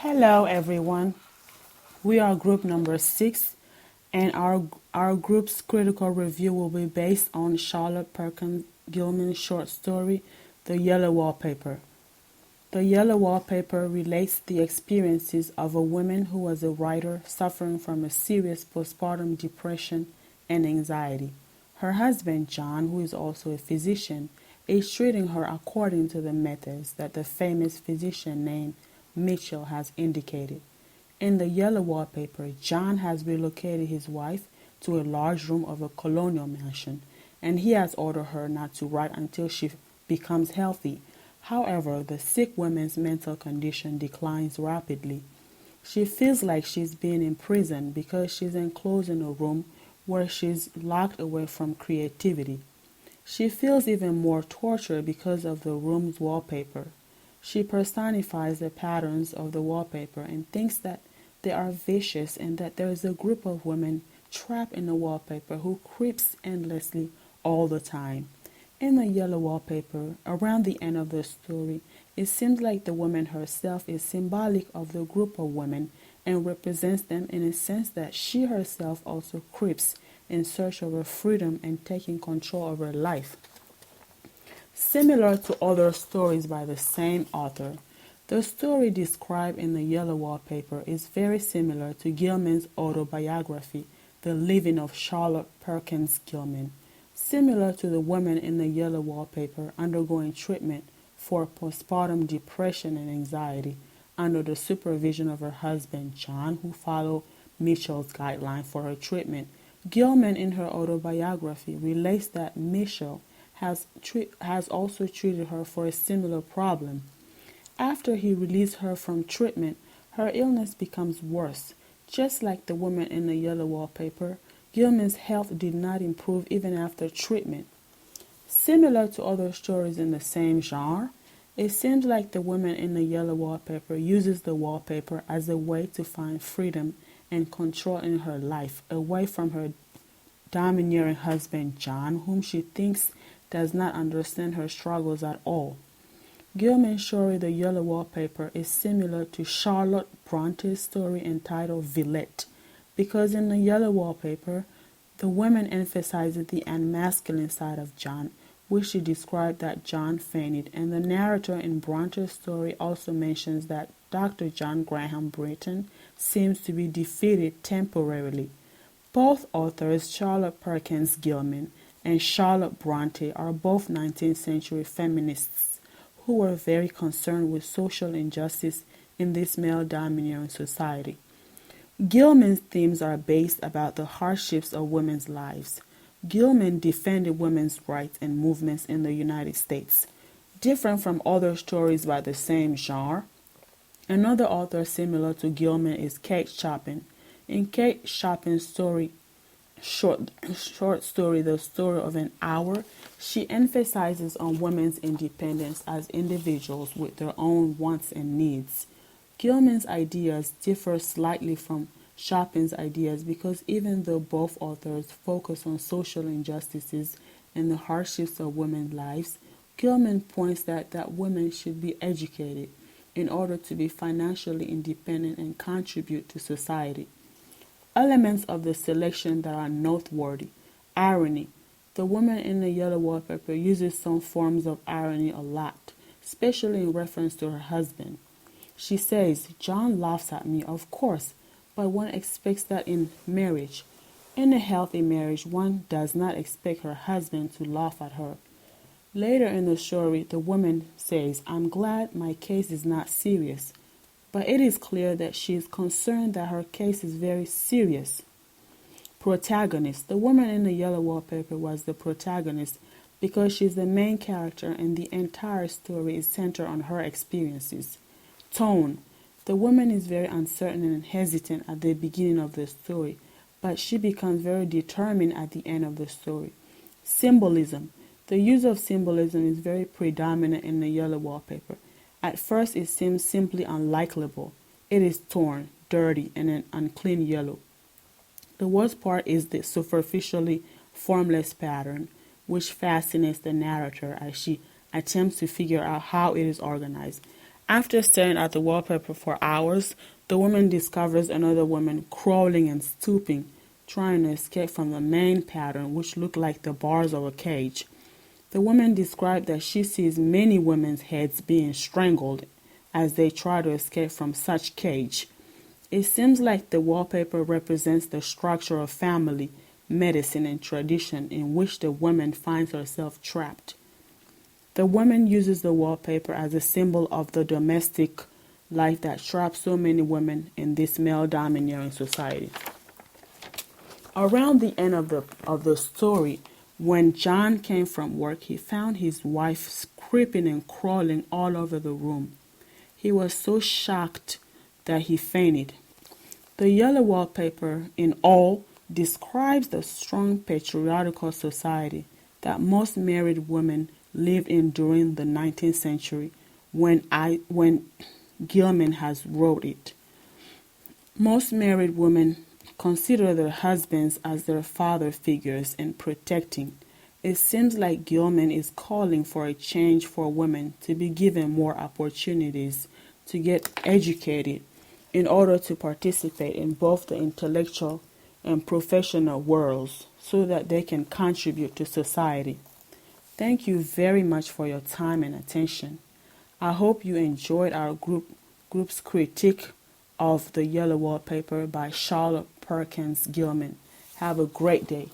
Hello, everyone. We are group number 6, and our group's critical review will be based on Charlotte Perkins Gilman's short story, The Yellow Wallpaper. The Yellow Wallpaper relates the experiences of a woman who was a writer suffering from a serious postpartum depression and anxiety. Her husband, John, who is also a physician, is treating her according to the methods that the famous physician named Mitchell has indicated. In The Yellow Wallpaper, John has relocated his wife to a large room of a colonial mansion, and he has ordered her not to write until she becomes healthy. However, the sick woman's mental condition declines rapidly. She feels like she's being imprisoned because she's enclosed in a room where she's locked away from creativity. She feels even more torture because of the room's wallpaper. She personifies the patterns of the wallpaper and thinks that they are vicious and that there is a group of women trapped in the wallpaper who creeps endlessly all the time. In The Yellow Wallpaper, around the end of the story, it seems like the woman herself is symbolic of the group of women and represents them in a sense that she herself also creeps in search of her freedom and taking control of her life. Similar to other stories by the same author, the story described in The Yellow Wallpaper is very similar to Gilman's autobiography, The Living of Charlotte Perkins Gilman. Similar to the woman in The Yellow Wallpaper undergoing treatment for postpartum depression and anxiety under the supervision of her husband John, who followed Mitchell's guideline for her treatment, Gilman in her autobiography relates that Mitchell has also treated her for a similar problem. After he released her from treatment, her illness becomes worse. Just like the woman in The Yellow Wallpaper, Gilman's health did not improve even after treatment. Similar to other stories in the same genre, it seems like the woman in The Yellow Wallpaper uses the wallpaper as a way to find freedom and control in her life, away from her domineering husband John, whom she thinks does not understand her struggles at all. Gilman's story The Yellow Wallpaper is similar to Charlotte Bronte's story entitled Villette, because in The Yellow Wallpaper, the woman emphasizes the unmasculine side of John, which she described that John fainted, and the narrator in Bronte's story also mentions that Dr. John Graham Britton seems to be defeated temporarily. Both authors, Charlotte Perkins Gilman and Charlotte Bronte, are both 19th century feminists who were very concerned with social injustice in this male-domineering society. Gilman's themes are based about the hardships of women's lives. Gilman defended women's rights and movements in the United States. Different from other stories by the same genre, another author similar to Gilman is Kate Chopin. In Kate Chopin's short story, The Story of an Hour, she emphasizes on women's independence as individuals with their own wants and needs. Gilman's ideas differ slightly from Chopin's ideas because even though both authors focus on social injustices and the hardships of women's lives, Gilman points that women should be educated in order to be financially independent and contribute to society. Elements of the selection that are noteworthy. Irony. The woman in The Yellow Wallpaper uses some forms of irony a lot, especially in reference to her husband. She says, "John laughs at me, of course, but one expects that in marriage. In a healthy marriage, one does not expect her husband to laugh at her." Later in the story, the woman says, "I'm glad my case is not serious." But it is clear that she is concerned that her case is very serious. Protagonist. The woman in The Yellow Wallpaper was the protagonist because she's the main character and the entire story is centered on her experiences. Tone. The woman is very uncertain and hesitant at the beginning of the story, but she becomes very determined at the end of the story. Symbolism. The use of symbolism is very predominant in The Yellow Wallpaper. At first it seems simply unlikable. It is torn, dirty, and an unclean yellow. The worst part is the superficially formless pattern, which fascinates the narrator as she attempts to figure out how it is organized. After staring at the wallpaper for hours, the woman discovers another woman crawling and stooping, trying to escape from the main pattern, which looked like the bars of a cage. The woman described that she sees many women's heads being strangled as they try to escape from such cage. It seems like the wallpaper represents the structure of family, medicine, and tradition in which the woman finds herself trapped. The woman uses the wallpaper as a symbol of the domestic life that traps so many women in this male-domineering society. Around the end of the story, when John came from work, he found his wife creeping and crawling all over the room. He was so shocked that he fainted. The yellow wallpaper, in all, describes the strong patriarchal society that most married women lived in during the 19th century when Gilman has wrote it. Most married women consider their husbands as their father figures and protecting. It seems like Gilman is calling for a change for women to be given more opportunities to get educated in order to participate in both the intellectual and professional worlds so that they can contribute to society. Thank you very much for your time and attention. I hope you enjoyed our group's critique of The Yellow Wallpaper by Charlotte Perkins Gilman. Have a great day.